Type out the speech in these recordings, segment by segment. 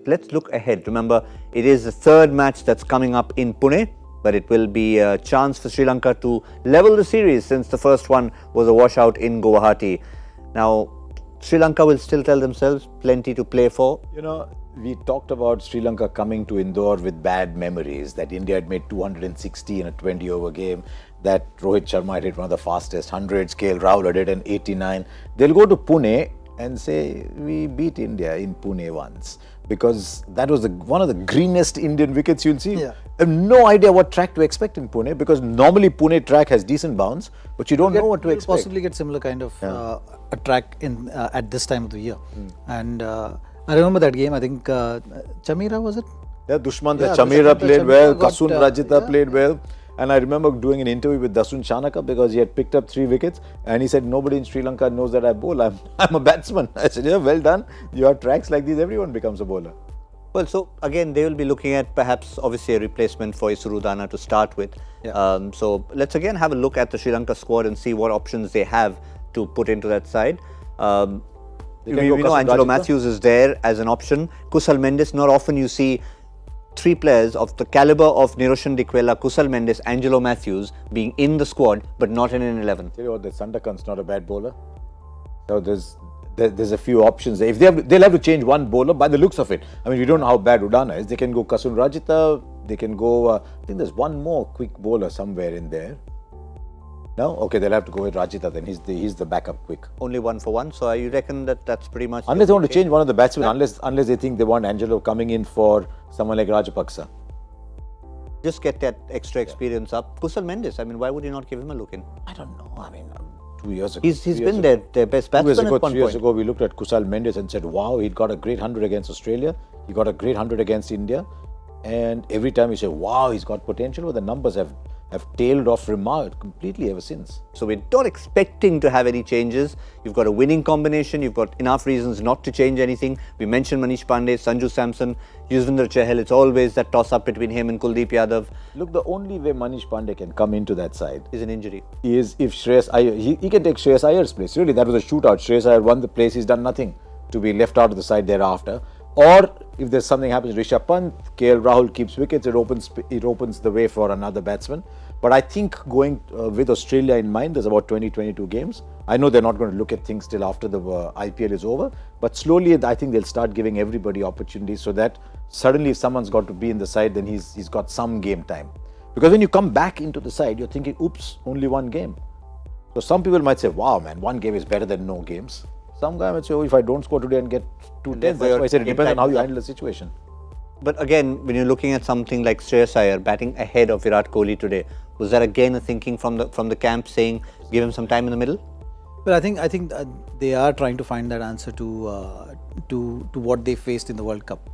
let's look ahead. Remember, it is the third match that's coming up in Pune, but it will be a chance for Sri Lanka to level the series since the first one was a washout in Guwahati. Now, Sri Lanka will still tell themselves plenty to play for. You know, we talked about Sri Lanka coming to Indore with bad memories, that India had made 260 in a 20-over game, that Rohit Sharma had hit one of the fastest 100s, KL Rahul had hit an 89. They'll go to Pune and say, we beat India in Pune once, because that was one of the greenest Indian wickets you'll see. Yeah. I have no idea what track to expect in Pune, because normally Pune track has decent bounce, but you don't know what to expect. Possibly get similar kind of a track in at this time of the year. And I remember that game. I think Chamira, was it? Yeah, Dushmanta Chamira played well, Kasun Rajitha played well. And I remember doing an interview with Dasun Chanaka because he had picked up 3 wickets and he said, nobody in Sri Lanka knows that I bowl. I'm a batsman. I said, yeah, well done. You have tracks like these, everyone becomes a bowler. Well, so again, they will be looking at perhaps obviously a replacement for Isurudana to start with. Yeah. So let's again have a look at the Sri Lanka squad and see what options they have to put into that side. We know Angelo Matthews is there as an option. Kusal Mendes, not often you see 3 players of the caliber of Niroshan Dikwela, Kusal Mendes, Angelo Matthews being in the squad but not in an 11. Tell you what, the Sandakan's not a bad bowler. So there's a few options. If they'll have to change one bowler by the looks of it. I mean, we don't know how bad Udana is. They can go Kasun Rajitha. They can go. I think there's one more quick bowler somewhere in there. No, okay, they'll have to go with Rajitha. Then he's the backup quick. Only 1 for 1. So you reckon that's pretty much. Unless they want to change one of the batsmen, unless they think they want Angelo coming in for someone like Rajapaksa. Just get that extra experience up. Kusal Mendes, I mean, why would you not give him a look in? I don't know. I mean, 2 years ago. He's been their best batsman at one point. 3 years ago, we looked at Kusal Mendes and said, wow, he'd got a great 100 against Australia. He got a great 100 against India. And every time you say, wow, he's got potential, but the numbers have tailed off completely ever since. So we're not expecting to have any changes. You've got a winning combination. You've got enough reasons not to change anything. We mentioned Manish Pandey, Sanju Samson, Yuzvendra Chahal. It's always that toss-up between him and Kuldeep Yadav. Look, the only way Manish Pandey can come into that side is an injury. Is if Shreyas Iyer, he can take Shreyas Iyer's place. Really, that was a shootout. Shreyas Iyer won the place. He's done nothing to be left out of the side thereafter. Or if there's something happens, Rishabh Pant, KL Rahul keeps wickets, it opens the way for another batsman. But I think going with Australia in mind, there's about 20-22 games. I know they're not going to look at things till after the IPL is over, but slowly I think they'll start giving everybody opportunities so that suddenly if someone's got to be in the side, then he's got some game time. Because when you come back into the side, you're thinking, oops, only 1 game. So some people might say, wow, man, 1 game is better than no games. Some guy might say, oh, if I don't score today and get 2 10s, that's why I said it depends on how you handle the situation. But again, when you're looking at something like Shreyas Iyer batting ahead of Virat Kohli today, was that again a thinking from the camp saying, give him some time in the middle? Well, I think they are trying to find that answer to what they faced in the World Cup.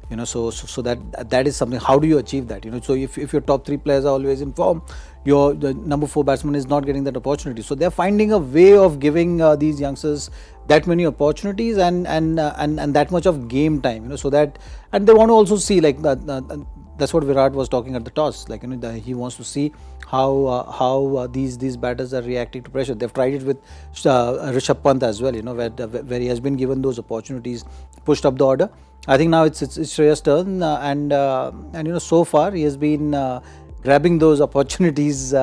You know, so that is something. How do you achieve that? You know, so if your top 3 players are always in form, the number 4 batsman is not getting that opportunity. So they're finding a way of giving these youngsters that many opportunities and that much of game time. You know, so that, and they want to also see like that's what Virat was talking at the toss. Like, you know, he wants to see how these batters are reacting to pressure. They've tried it with Rishabh Pant as well. You know, where he has been given those opportunities, pushed up the order. I think now it's Shreyas' turn, and you know, so far he has been grabbing those opportunities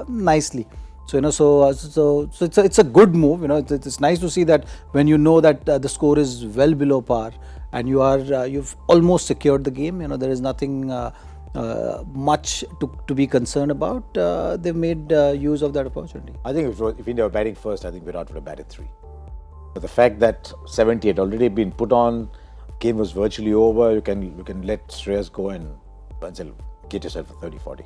nicely. So you know, so it's a good move. You know, it's nice to see that when you know that the score is well below par and you've almost secured the game. You know, there is nothing much to be concerned about. They've made use of that opportunity. I think if India were batting first, I think Virat would have batted 3. But the fact that 70 had already been put on, game was virtually over, you can let Shreyas go and get yourself a 30-40.